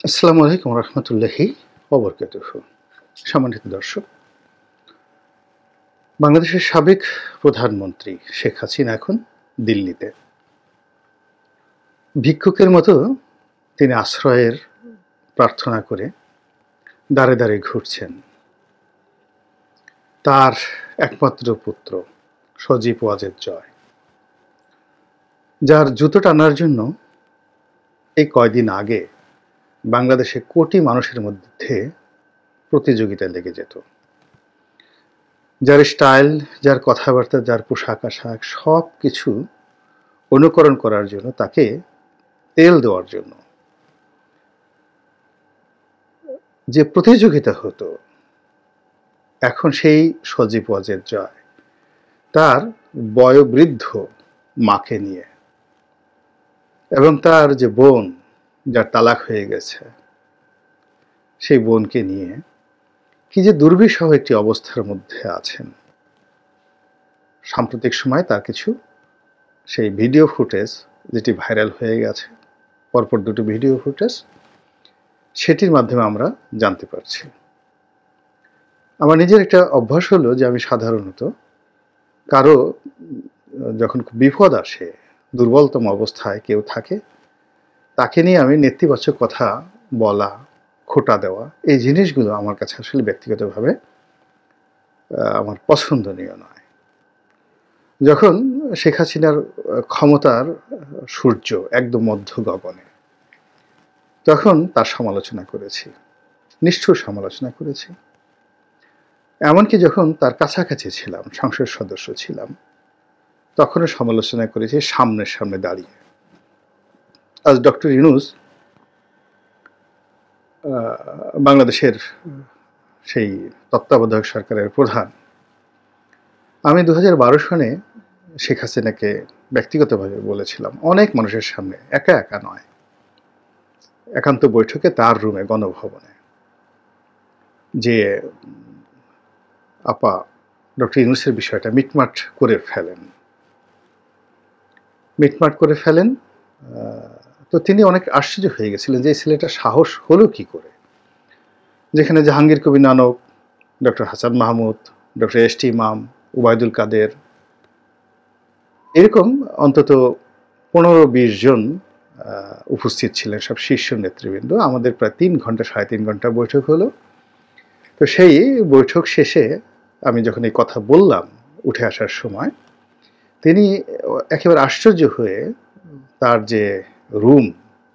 আসসালামু আলাইকুম রহমতুল্লাহি ওবরকাতুহু। সম্মানিত দর্শক, বাংলাদেশের সাবেক প্রধানমন্ত্রী শেখ হাসিনা এখন দিল্লিতে ভিক্ষুকের মতো তিনি আশ্রয়ের প্রার্থনা করে দাঁড়ে দাঁড়ে ঘুরছেন। তার একমাত্র পুত্র সজীব ওয়াজেদ জয়, যার জুতো টানার জন্য এই কয়দিন আগে বাংলাদেশে কোটি মানুষের মধ্যে প্রতিযোগিতা লেগে যেত। যার স্টাইল, যার কথাবার্তা, যার পোশাক আশাক সব কিছু অনুকরণ করার জন্য, তাকে তেল দেওয়ার জন্য যে প্রতিযোগিতা হতো, এখন সেই সজীব ওয়াজেদ জয় তার বয়োবৃদ্ধ মাকে নিয়ে এবং তার যে বোন, যার তালাক হয়ে গেছে, সেই বোনকে নিয়ে কি যে দুর্বিষহ একটি অবস্থার মধ্যে আছেন। সাম্প্রতিক সময় তার কিছু সেই ভিডিও ফুটেজ যেটি ভাইরাল হয়ে গেছে, পরপর দুটো ভিডিও ফুটেজ, সেটির মাধ্যমে আমরা জানতে পারছি। আমার নিজের একটা অভ্যাস হলো যে আমি সাধারণত কারো যখন বিপদ আসে, দুর্বলতম অবস্থায় কেউ থাকে, তাকে নিয়ে আমি নেতিবাচক কথা বলা, খোঁটা দেওয়া, এই জিনিসগুলো আমার কাছে আসলে ব্যক্তিগতভাবে আমার পছন্দনীয় নয়। যখন শেখ হাসিনার ক্ষমতার সূর্য একদম মধ্য গগনে, তখন তার সমালোচনা করেছি, নিষ্ঠুর সমালোচনা করেছি। এমনকি যখন তার কাছাকাছি ছিলাম, সংসদ সদস্য ছিলাম, তখনও সমালোচনা করেছি সামনের সামনে দাঁড়িয়ে। আজ ডক্টর ইউনূস বাংলাদেশের সেই তত্ত্বাবধায়ক সরকারের প্রধান। আমি 2012 সনে শেখ হাসিনাকে ব্যক্তিগতভাবে বলেছিলাম, অনেক মানুষের সামনে, একা একা নয়, একান্ত বৈঠকে তার রুমে, গণভবনে, যে আপা ডক্টর ইউনূসের বিষয়টা মিটমাট করে ফেলেন, মিটমাট করে ফেলেন। তো তিনি অনেক আশ্চর্য হয়ে গেছিলেন যে এই ছেলেটা সাহস হলো কি করে, যেখানে Jahangir Kabir Nanak, doctor Hasan Mahmud, doctor S T Imam, Obaidul কাদের, এরকম অন্তত 15-20 জন উপস্থিত ছিলেন, সব শীর্ষ নেতৃবৃন্দ। আমাদের প্রায় 3 ঘন্টা, 3.5 ঘন্টা বৈঠক হলো। তো সেই বৈঠক শেষে আমি যখন এই কথা বললাম উঠে আসার সময়, তিনি একেবারে আশ্চর্য হয়ে তার যে রুম,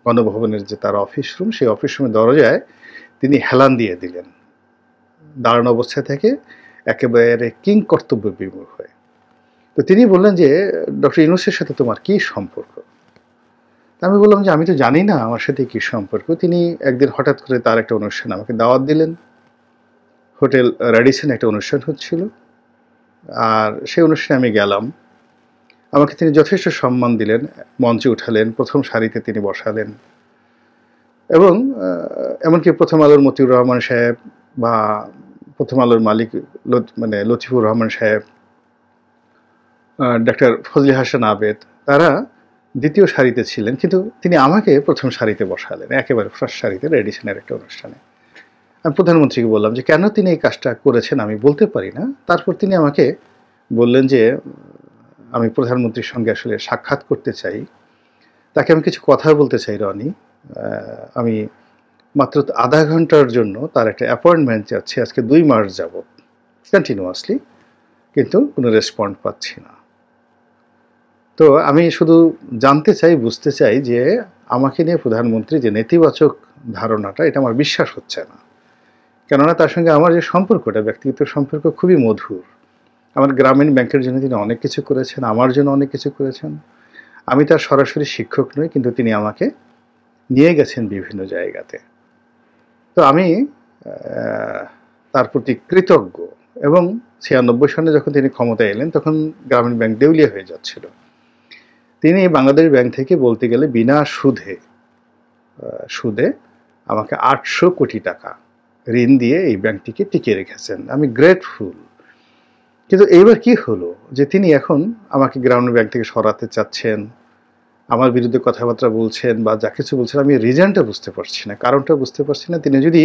গণভবনের যে তার অফিস রুম, সেই অফিস রুমের দরজায় তিনি হেলান দিয়ে দিলেন, দাঁড়ানো অবস্থা থেকে একেবারে কিং কর্তব্য বিমূঢ় হয়ে। তো তিনি বললেন যে ডক্টর ইউনূসের সাথে তোমার কি সম্পর্ক? আমি বললাম যে আমি তো জানি না আমার সাথে কি সম্পর্ক। তিনি একদিন হঠাৎ করে তার একটা অনুষ্ঠান আমাকে দাওয়াত দিলেন, হোটেল র্যাডিসন একটা অনুষ্ঠান হচ্ছিল, আর সেই অনুষ্ঠানে আমি গেলাম। আমাকে তিনি যথেষ্ট সম্মান দিলেন, মঞ্চে উঠালেন, প্রথম সারিতে তিনি বসালেন, এবং এমনকি প্রথম আলোর মতিউর রহমান সাহেব বা প্রথম আলোর মালিক মানে লতিফুর রহমান সাহেব, ডাক্তার ফজলি হাসান আবেদ, তারা দ্বিতীয় সারিতে ছিলেন, কিন্তু তিনি আমাকে প্রথম সারিতে বসালেন, একেবারে ফার্স্ট সারিতে, রেডিসনের একটা অনুষ্ঠানে। আমি প্রধানমন্ত্রীকে বললাম যে কেন তিনি এই কাজটা করেছেন আমি বলতে পারি না। তারপর তিনি আমাকে বললেন যে আমি প্রধানমন্ত্রীর সঙ্গে আসলে সাক্ষাৎ করতে চাই, তাকে আমি কিছু কথা বলতে চাই রনি, আমি মাত্র আধা ঘন্টার জন্য তার একটা অ্যাপয়েন্টমেন্ট যাচ্ছে, আজকে 2 মাস যাবত কন্টিনিউয়াসলি, কিন্তু কোনো রেসপন্ড পাচ্ছি না। তো আমি শুধু জানতে চাই, বুঝতে চাই যে আমাকে নিয়ে প্রধানমন্ত্রী যে নেতিবাচক ধারণাটা, এটা আমার বিশ্বাস হচ্ছে না। কেননা তার সঙ্গে আমার যে সম্পর্কটা, ব্যক্তিগত সম্পর্ক, খুবই মধুর। আমার গ্রামীণ ব্যাংকের জন্য তিনি অনেক কিছু করেছেন, আমার জন্য অনেক কিছু করেছেন। আমি তার সরাসরি শিক্ষক নই, কিন্তু তিনি আমাকে নিয়ে গেছেন বিভিন্ন জায়গাতে। তো আমি তার প্রতি কৃতজ্ঞ। এবং 96 সনে যখন তিনি ক্ষমতায় এলেন, তখন গ্রামীণ ব্যাংক দেউলিয়া হয়ে যাচ্ছিল। তিনি বাংলাদেশ ব্যাংক থেকে বলতে গেলে বিনা সুদে আমাকে 800 কোটি টাকা ঋণ দিয়ে এই ব্যাংকটিকে টিকিয়ে রেখেছেন। আমি গ্রেটফুল। কিন্তু এইবার কি হলো যে তিনি এখন আমাকে গ্রামীণ ব্যাংক থেকে সরাতে চাচ্ছেন, আমার বিরুদ্ধে কথাবার্তা বলছেন বা যা কিছু বলছেন, আমি রিজনটা বুঝতে পারছি না, কারণটা বুঝতে পারছি না। তিনি যদি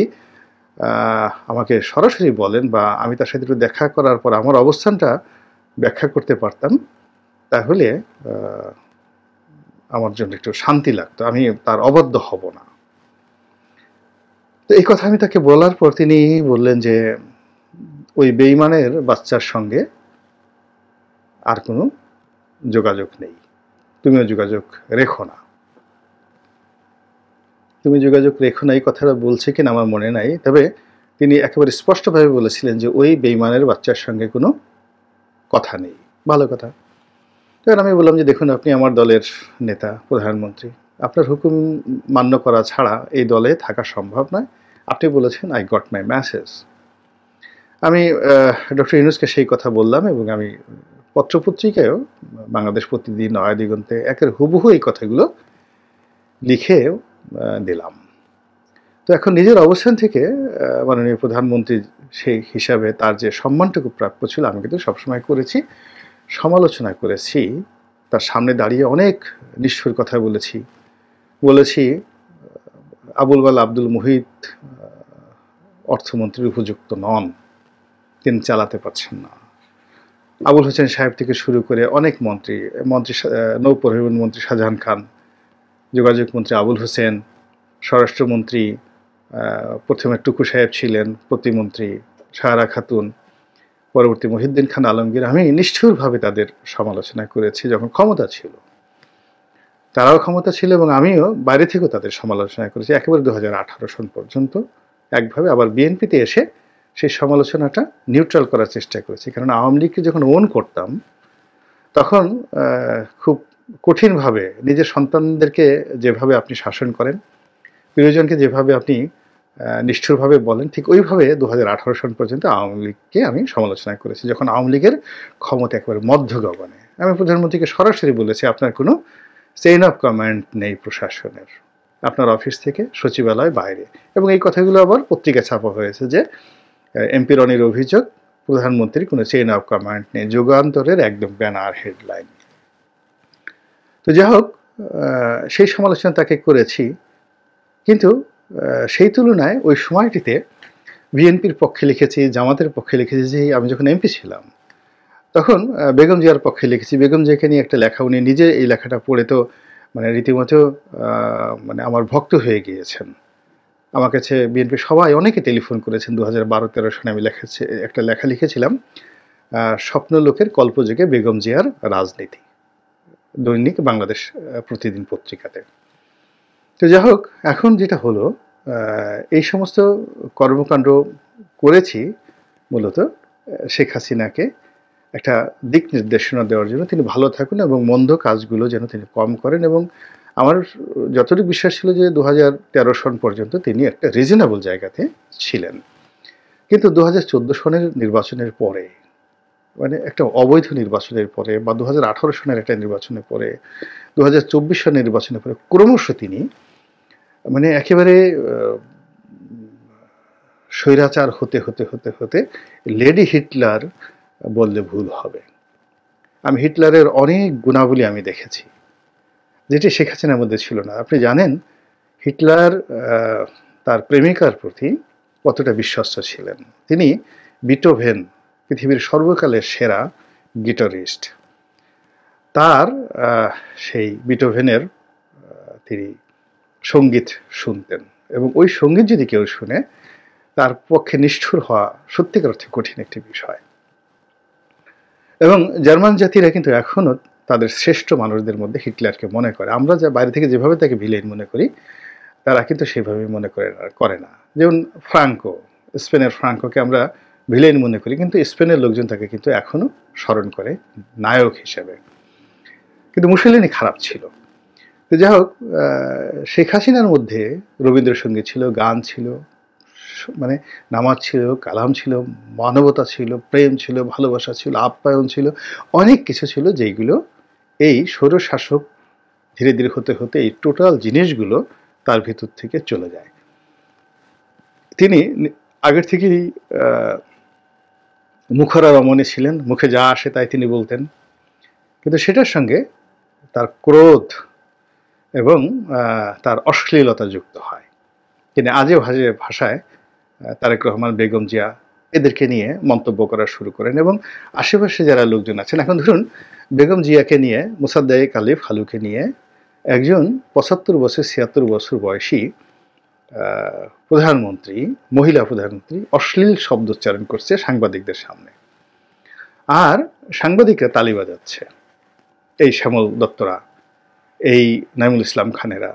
আমাকে সরাসরি বলেন বা আমি তার সাথে একটু দেখা করার পর আমার অবস্থানটা ব্যাখ্যা করতে পারতাম, তাহলে আমার জন্য একটু শান্তি লাগতো, আমি তার অবাধ্য হব না। তো এই কথা আমি তাকে বলার পর তিনি বললেন যে ওই বেঈমানের বাচ্চার সঙ্গে আর কোনো যোগাযোগ নেই, তুমিও যোগাযোগ রেখো না। তুমি যোগাযোগ রেখো না এই কথাটা বলছে কিনা আমার মনে নাই, তবে তিনি একেবারে স্পষ্টভাবে বলেছিলেন যে ওই বেঈমানের বাচ্চার সঙ্গে কোনো কথা নেই। ভালো কথা। তখন আমি বললাম যে দেখুন, আপনি আমার দলের নেতা, প্রধানমন্ত্রী, আপনার হুকুম মান্য করা ছাড়া এই দলে থাকা সম্ভব নয়। আপনি বলেছেন আই গট মাই মেসেজ। আমি ডক্টর ইউনূসকে সেই কথা বললাম এবং আমি পত্রপত্রিকায়ও, বাংলাদেশ প্রতিদিন, নয়া দিগন্তে একের হুবহু এই কথাগুলো লিখে দিলাম। তো এখন নিজের অবস্থান থেকে মাননীয় প্রধানমন্ত্রী সেই হিসাবে তার যে সম্মানটুকু প্রাপ্য ছিল আমি কিন্তু সবসময় করেছি, সমালোচনা করেছি, তার সামনে দাঁড়িয়ে অনেক নিষ্ঠুর কথা বলেছি আবুল বাল আব্দুল মুহিত অর্থমন্ত্রীর উপযুক্ত নন, তিনি চালাতে পারছেন না। আবুল হোসেন সাহেব থেকে শুরু করে অনেক মন্ত্রী, নৌপরিবহন মন্ত্রী শাহজাহান খান, যোগাযোগ মন্ত্রী আবুল হোসেন, স্বরাষ্ট্রমন্ত্রী প্রথমে টুকু সাহেব ছিলেন, প্রতিমন্ত্রী সাহারা খাতুন, পরবর্তী মহিউদ্দিন খান আলমগীর, আমি নিষ্ঠুরভাবে তাদের সমালোচনা করেছি যখন ক্ষমতা ছিল। তারাও ক্ষমতা ছিল এবং আমিও বাইরে থেকেও তাদের সমালোচনা করেছি একেবারে 2018 সন পর্যন্ত একভাবে। আবার বিএনপিতে এসে সেই সমালোচনাটা নিউট্রাল করার চেষ্টা করেছি, কারণ আওয়ামী লীগকে যখন ওন করতাম তখন খুব কঠিনভাবে নিজের সন্তানদেরকে যেভাবে আপনি শাসন করেন, প্রিয়জনকে যেভাবে আপনি নিষ্ঠুরভাবে বলেন, ঠিক ওইভাবে 2018 সন পর্যন্ত আওয়ামী লীগকে আমি সমালোচনা করেছি, যখন আওয়ামী লীগের ক্ষমতা একেবারে মধ্য গগনে। আমি প্রধানমন্ত্রীকে সরাসরি বলেছি আপনার কোনো চেইন অফ কমান্ড নেই প্রশাসনের, আপনার অফিস থেকে সচিবালয় বাইরে। এবং এই কথাগুলো আবার পত্রিকা ছাপা হয়েছে যে এমপি রনির অভিযোগ প্রধানমন্ত্রীর কোনো চেইন অফ কমান্ড নেই, যুগান্তরের একদম ব্যানার হেডলাইন। তো যাই হোক, সেই সমালোচনা তাকে করেছি, কিন্তু সেই তুলনায় ওই সময়টিতে বিএনপির পক্ষে লিখেছি, জামাতের পক্ষে লিখেছি। যে আমি যখন এমপি ছিলাম তখন বেগম জিয়ার পক্ষে লিখেছি। বেগম জিয়াকে নিয়ে একটা লেখা, উনি নিজে এই লেখাটা পড়ে তো মানে রীতিমতো মানে আমার ভক্ত হয়ে গিয়েছেন। আমার কাছে বিএনপি সবাই অনেকে টেলিফোন করেছেন। 2012-13 সনে আমি একটা লেখা লিখেছিলাম, স্বপ্নলোকের কল্পযুগে বেগম জিয়ার রাজনীতি, দৈনিক বাংলাদেশ প্রতিদিন পত্রিকাতে। তো যাই হোক, এখন যেটা হলো, এই সমস্ত কর্মকাণ্ড করেছি মূলত শেখ হাসিনাকে একটা দিক নির্দেশনা দেওয়ার জন্য, তিনি ভালো থাকুন এবং মন্দ কাজগুলো যেন তিনি কম করেন। এবং আমার যতটুকু বিশ্বাস ছিল যে 2013 সন পর্যন্ত তিনি একটা রিজনেবল জায়গাতে ছিলেন। কিন্তু 2014 সনের নির্বাচনের পরে, মানে একটা অবৈধ নির্বাচনের পরে, বা 2018 সনের একটা নির্বাচনের পরে, 2024 সনের নির্বাচনের পরে ক্রমশ তিনি মানে একেবারে স্বৈরাচার হতে হতে হতে হতে লেডি হিটলার বললে ভুল হবে। আমি হিটলারের অনেক গুণাবলী আমি দেখেছি যেটি শেখ হাসিনার মধ্যে ছিল না। আপনি জানেন হিটলার তার প্রেমিকার প্রতি কতটা বিশ্বস্ত ছিলেন। তিনি বিটোভেন, পৃথিবীর সর্বকালের সেরা গিটারিস্ট, তার সেই বিটোভেনের তিনি সঙ্গীত শুনতেন এবং ওই সঙ্গীত যদি কেউ শুনে তার পক্ষে নিষ্ঠুর হওয়া সত্যিকার অর্থে কঠিন একটি বিষয়। এবং জার্মান জাতিরা কিন্তু এখনও তাদের শ্রেষ্ঠ মানুষদের মধ্যে হিটলারকে মনে করে। আমরা যা বাইরে থেকে যেভাবে তাকে ভিলেন মনে করি, তারা কিন্তু সেভাবে মনে করে না। যেমন ফ্রাঙ্কো, স্পেনের ফ্রাঙ্কোকে আমরা ভিলেন মনে করি, কিন্তু স্পেনের লোকজন তাকে কিন্তু এখনও স্মরণ করে নায়ক হিসেবে। কিন্তু মুসলিনি খারাপ ছিল। তো যাই হোক, শেখ হাসিনার মধ্যে রবীন্দ্রসঙ্গীত ছিল, গান ছিল, মানে নামাজ ছিল, কালাম ছিল, মানবতা ছিল, প্রেম ছিল, ভালোবাসা ছিল, আপ্যায়ন ছিল, অনেক কিছু ছিল যেগুলো এই স্বৈরশাসক ধীরে ধীরে হতে হতে এই টোটাল জিনিসগুলো তার ভিতর থেকে চলে যায়। তিনি আগের থেকেই মুখরা রমণী ছিলেন, মুখে যা আসে তাই তিনি বলতেন, কিন্তু সেটার সঙ্গে তার ক্রোধ, এবং তার অশ্লীলতা যুক্ত হয়। তিনি আজে ভাষায় তারেক রহমান, বেগম জিয়া এদেরকে নিয়ে মন্তব্য করা শুরু করেন এবং আশেপাশে যারা লোকজন আছেন, এখন ধরুন বেগম জিয়াকে নিয়ে, মোসাদ্দেক আলী ফালুকে নিয়ে একজন ৭৫ বছর ৭৬ বছর বয়সী প্রধানমন্ত্রী, মহিলা প্রধানমন্ত্রী অশ্লীল শব্দ উচ্চারণ করছে সাংবাদিকদের সামনে, আর সাংবাদিকরা তালি বাজাচ্ছে। এই শ্যামল দত্তরা, এই নাইমুল ইসলাম খানেরা,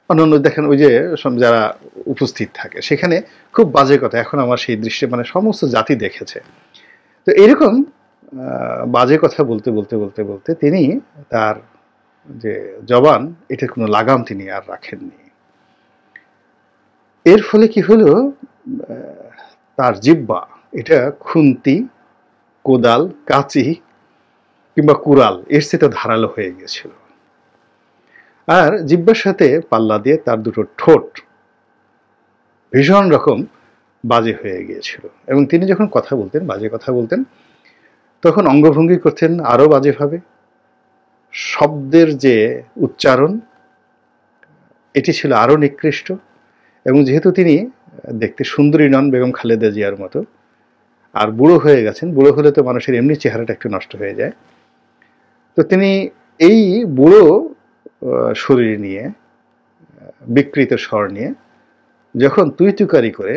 অন্যান্য দেখেন ওই যে যারা উপস্থিত থাকে সেখানে খুব বাজে কথা। এখন আমার সেই দৃশ্যে মানে সমস্ত জাতি দেখেছে। তো এরকম বাজে কথা বলতে বলতে বলতে বলতে তিনি তার যে জবান, এটার কোনো লাগাম তিনি আর রাখেননি। এর ফলে কি হলো, তার জিহ্বা এটা খুন্তি, কোদাল, কাঁচি কিংবা কুড়াল এর চেয়ে ধারালো হয়ে গেছিল। আর জিহ্বার সাথে পাল্লা দিয়ে তার দুটো ঠোঁট ভীষণ রকম বাজে হয়ে গিয়েছিল। এবং তিনি যখন কথা বলতেন, বাজে কথা বলতেন, তখন অঙ্গভঙ্গি করতেন আরও বাজেভাবে। শব্দের যে উচ্চারণ, এটি ছিল আরও নিকৃষ্ট। এবং যেহেতু তিনি দেখতে সুন্দরী নন বেগম খালেদা জিয়ার মতো, আর বুড়ো হয়ে গেছেন, বুড়ো হলে তো মানুষের এমনি চেহারাটা একটু নষ্ট হয়ে যায়, তো তিনি এই বুড়ো শরীর নিয়ে, বিকৃত স্বর নিয়ে যখন তুই তুকারি করে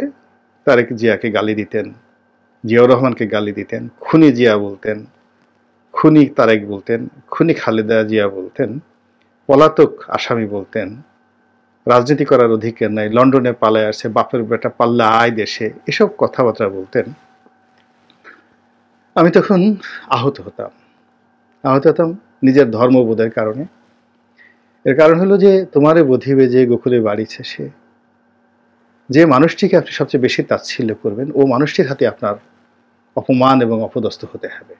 তারেক জিয়াকে গালি দিতেন, জিয়াউর রহমানকে গালি দিতেন, খুনি জিয়া বলতেন, খুনি তারেক বলতেন, খুনি খালেদা জিয়া বলতেন, পলাতক আসামি বলতেন, রাজনীতি করার অধিকার নাই, লন্ডনে পালায় আসছে, বাপের বেটা পাল্লা আয় দেশে, এসব কথাবার্তা বলতেন, আমি তখন আহত হতাম নিজের ধর্মবোধের কারণে। এর কারণ হলো যে তোমারে বধিবে যে গোকুলে বাড়িছে সে, যে মানুষটিকে আপনি সবচেয়ে বেশি তাচ্ছিল্য করবেন, ও মানুষটির হাতে আপনার অপমান এবং অপদস্থ হতে হবে।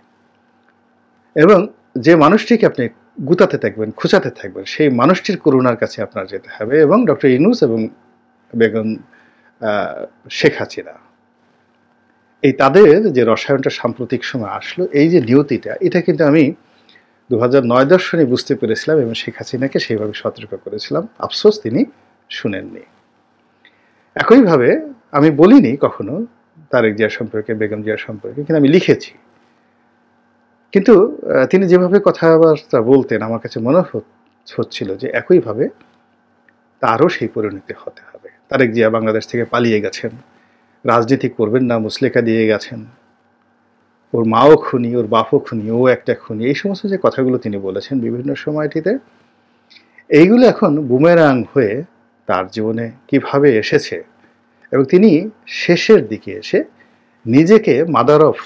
এবং যে মানুষটিকে আপনি গুতাতে থাকবেন, খুঁচাতে থাকবেন, সেই মানুষটির করুণার কাছে আপনার যেতে হবে। এবং ডক্টর ইউনূস এবং বেগম শেখ হাসিনা, এই তাদের যে রসায়নটা সাম্প্রতিক সময় আসলো, এই যে নিয়তিটা, এটা কিন্তু আমি 2009-10 সনে বুঝতে পেরেছিলাম এবং শেখ হাসিনাকে সেইভাবে সতর্ক করেছিলাম। আফসোস তিনি শুনেননি। একইভাবে আমি বলিনি কখনো তারেক জিয়া সম্পর্কে, বেগম জিয়া সম্পর্কে, কিন্তু আমি লিখেছি। কিন্তু তিনি যেভাবে কথাবার্তা বলতেন, আমার কাছে মনে হচ্ছিল যে একইভাবে তারও সেই পরিণতি হতে হবে। তারেক জিয়া বাংলাদেশ থেকে পালিয়ে গেছেন, রাজনীতি করবেন না মুসলেখা দিয়ে গেছেন, ওর মাও খুনি, ওর বাপও খুনি, ও একটা খুনি, এই সমস্ত যে কথাগুলো তিনি বলেছেন বিভিন্ন সময়টিতে, এইগুলো এখন বুমেরাং হয়ে তার জীবনে কিভাবে এসেছে। এবং তিনি শেষের দিকে এসে নিজেকে মাদার অফ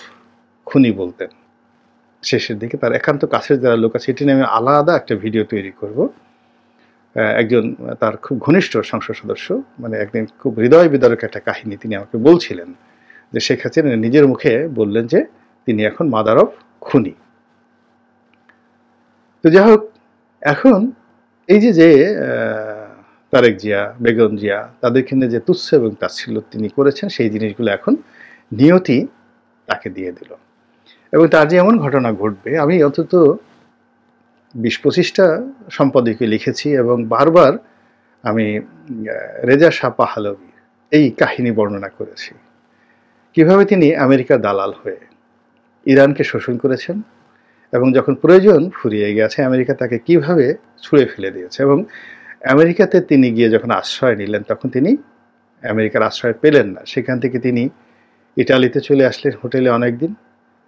খুনি বলতেন। শেষের দিকে তার একান্ত কাছের যারা লোক আছে, এটি নিয়ে আমি আলাদা একটা ভিডিও তৈরি করব। একজন তার খুব ঘনিষ্ঠ সংসদ সদস্য, মানে একদিন খুব হৃদয় বিদারক একটা কাহিনী তিনি আমাকে বলছিলেন, যে শেখ হাসিনা নিজের মুখে বললেন যে তিনি এখন মাদার অফ খুনি। তো যাই হোক, এখন এই যে তারেক জিয়া, বেগম জিয়া, তাদেরকে নিয়ে যে তুচ্ছ এবং তাচ্ছিল্য তিনি করেছেন, সেই জিনিসগুলো এখন নিয়তি তাকে দিয়ে দিল। এবং তার যে এমন ঘটনা ঘটবে, আমি অন্তত 20-25টা সম্পাদকীয় লিখেছি এবং বারবার আমি রেজা শাহ পাহলভী এই কাহিনী বর্ণনা করেছি, কিভাবে তিনি আমেরিকার দালাল হয়ে ইরানকে শোষণ করেছেন এবং যখন প্রয়োজন ফুরিয়ে গেছে আমেরিকা তাকে কিভাবে ছুঁড়ে ফেলে দিয়েছে। এবং আমেরিকাতে তিনি গিয়ে যখন আশ্রয় নিলেন, তখন তিনি আমেরিকার আশ্রয় পেলেন না, সেখান থেকে তিনি ইটালিতে চলে আসলেন হোটেলে অনেকদিন।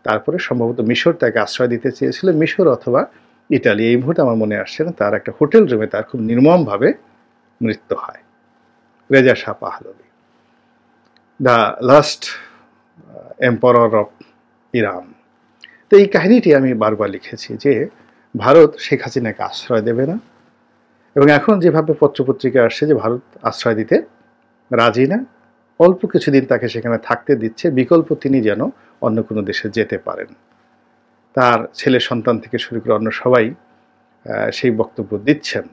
তারপরে সম্ভবত মিশর তাকে আশ্রয় দিতে চেয়েছিল, মিশর অথবা ইটালি, এই মুহূর্তে আমার মনে আসছে না। তার একটা হোটেল রুমে তার খুব নির্মমভাবে মৃত্যু হয়। Reza Shah Pahlavi, the last emperor of Iran. তো এই কাহিনীটি আমি বারবার লিখেছি যে ভারত শেখ হাসিনাকে আশ্রয় দেবে না। এবং এখন যেভাবে পত্রপত্রিকা আসছে যে ভারত আশ্রয় দিতে রাজি না, অল্প কিছুদিন তাকে সেখানে থাকতে দিচ্ছে, বিকল্প তিনি যেন অন্য কোনো দেশে যেতে পারেন। তার ছেলে সন্তান থেকে শুরু করে অন্য সবাই সেই বক্তব্য দিচ্ছেন।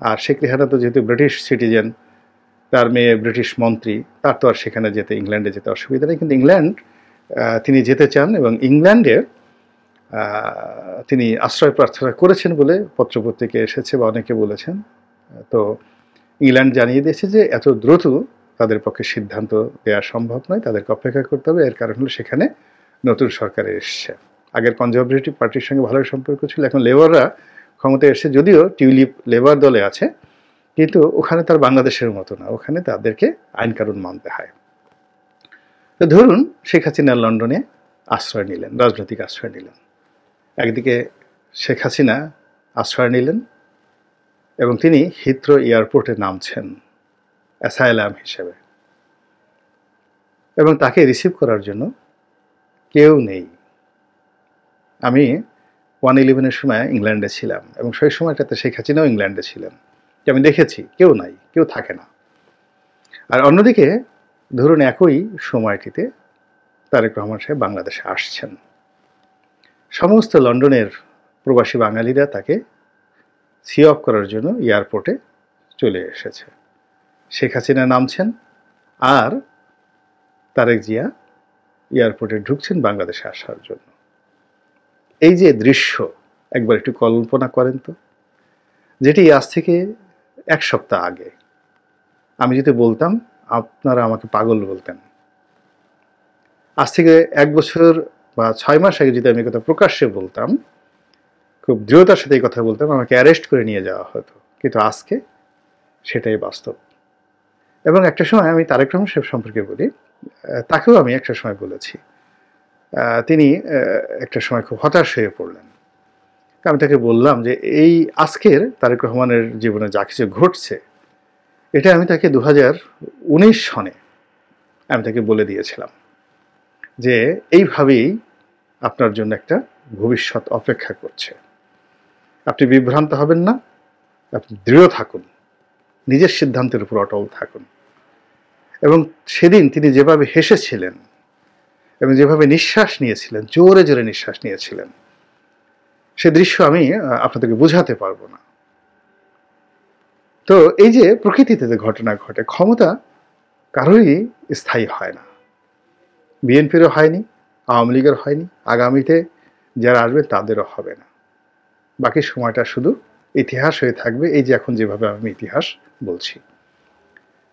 আর শেখ রেহানা তো যেহেতু ব্রিটিশ সিটিজেন, তার মেয়ে ব্রিটিশ মন্ত্রী, তার তো আর সেখানে যেতে, ইংল্যান্ডে যেতে অসুবিধা নেই। কিন্তু ইংল্যান্ড তিনি যেতে চান এবং ইংল্যান্ডে তিনি আশ্রয় প্রার্থনা করেছেন বলে পত্রপত্রিকায় এসেছে বা অনেকে বলেছেন। তো ইংল্যান্ড জানিয়ে দিয়েছে যে এত দ্রুত তাদের পক্ষে সিদ্ধান্ত দেওয়া সম্ভব নয়, তাদেরকে অপেক্ষা করতে হবে। এর কারণ হলো সেখানে নতুন সরকার এসছে। আগের কনজারভেটিভ পার্টির সঙ্গে ভালো সম্পর্ক ছিল, এখন লেবাররা ক্ষমতায় এসছে, যদিও টিউলিপ লেবার দলে আছে, কিন্তু ওখানে তার বাংলাদেশের মতো না, ওখানে তাদেরকে আইন কানুন মানতে হয়। তো ধরুন শেখ হাসিনা লন্ডনে আশ্রয় নিলেন, রাজনৈতিক আশ্রয় নিলেন। একদিকে শেখ হাসিনা আশ্রয় নিলেন এবং তিনি হিথ্রো এয়ারপোর্টে নামছেন অ্যাসাইলাম হিসেবে, এবং তাকে রিসিভ করার জন্য কেউ নেই। আমি 1/11-এর সময় ইংল্যান্ডে ছিলাম এবং সেই সময়টাতে শেখ হাসিনাও ইংল্যান্ডে ছিলেন, আমি দেখেছি কেউ নাই, কেউ থাকে না। আর অন্যদিকে ধরুন একই সময়টিতে তারেক রহমান সাহেব বাংলাদেশে আসছেন, সমস্ত লন্ডনের প্রবাসী বাঙালিরা তাকে সি অফ করার জন্য এয়ারপোর্টে চলে এসেছে। শেখ হাসিনা নামছেন আর তারেক জিয়া এয়ারপোর্টে ঢুকছেন বাংলাদেশে আসার জন্য। এই যে দৃশ্য একবার একটু কল্পনা করেন তো, যেটি আজ থেকে 1 সপ্তাহ আগে আমি যদি বলতাম আপনারা আমাকে পাগল বলতেন। আজ থেকে 1 বছর বা 6 মাস আগে যদি আমি কথা প্রকাশ্যে বলতাম, খুব দৃঢ়তার সাথে এই কথা বলতাম, আমাকে অ্যারেস্ট করে নিয়ে যাওয়া হতো। কিন্তু আজকে সেটাই বাস্তব। এবং একটা সময় আমি তারেক রহমান সাহেব সম্পর্কে বলি, তাকেও আমি একটা সময় বলেছি, তিনি একটা সময় খুব হতাশ হয়ে পড়লেন। আমি তাকে বললাম যে এই আজকের তারেক রহমানের জীবনে যা কিছু ঘটছে, এটা আমি তাকে 2019 সনে আমি তাকে বলে দিয়েছিলাম যে এইভাবেই আপনার জন্য একটা ভবিষ্যৎ অপেক্ষা করছে। আপনি বিভ্রান্ত হবেন না, আপনি দৃঢ় থাকুন, নিজের সিদ্ধান্তের উপর অটল থাকুন। এবং সেদিন তিনি যেভাবে হেসেছিলেন এবং যেভাবে নিঃশ্বাস নিয়েছিলেন, জোরে জোরে নিঃশ্বাস নিয়েছিলেন, সে দৃশ্য আমি আপনাদেরকে বোঝাতে পারবো না। তো এই যে প্রকৃতিতে যে ঘটনা ঘটে, ক্ষমতা কারোরই স্থায়ী হয় না, বিএনপিরও হয়নি, আওয়ামী লীগের হয়নি, আগামীতে যারা আসবে তাদেরও হবে না। বাকি সময়টা শুধু ইতিহাস হয়ে থাকবে, এই যে এখন যেভাবে আমি ইতিহাস বলছি।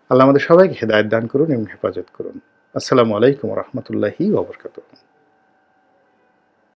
আল্লাহ আমাদের সবাইকে হেদায়েত দান করুন এবং হেফাজত করুন। আসসালামু আলাইকুম ওয়া রাহমাতুল্লাহি ওয়া বারাকাতুহু।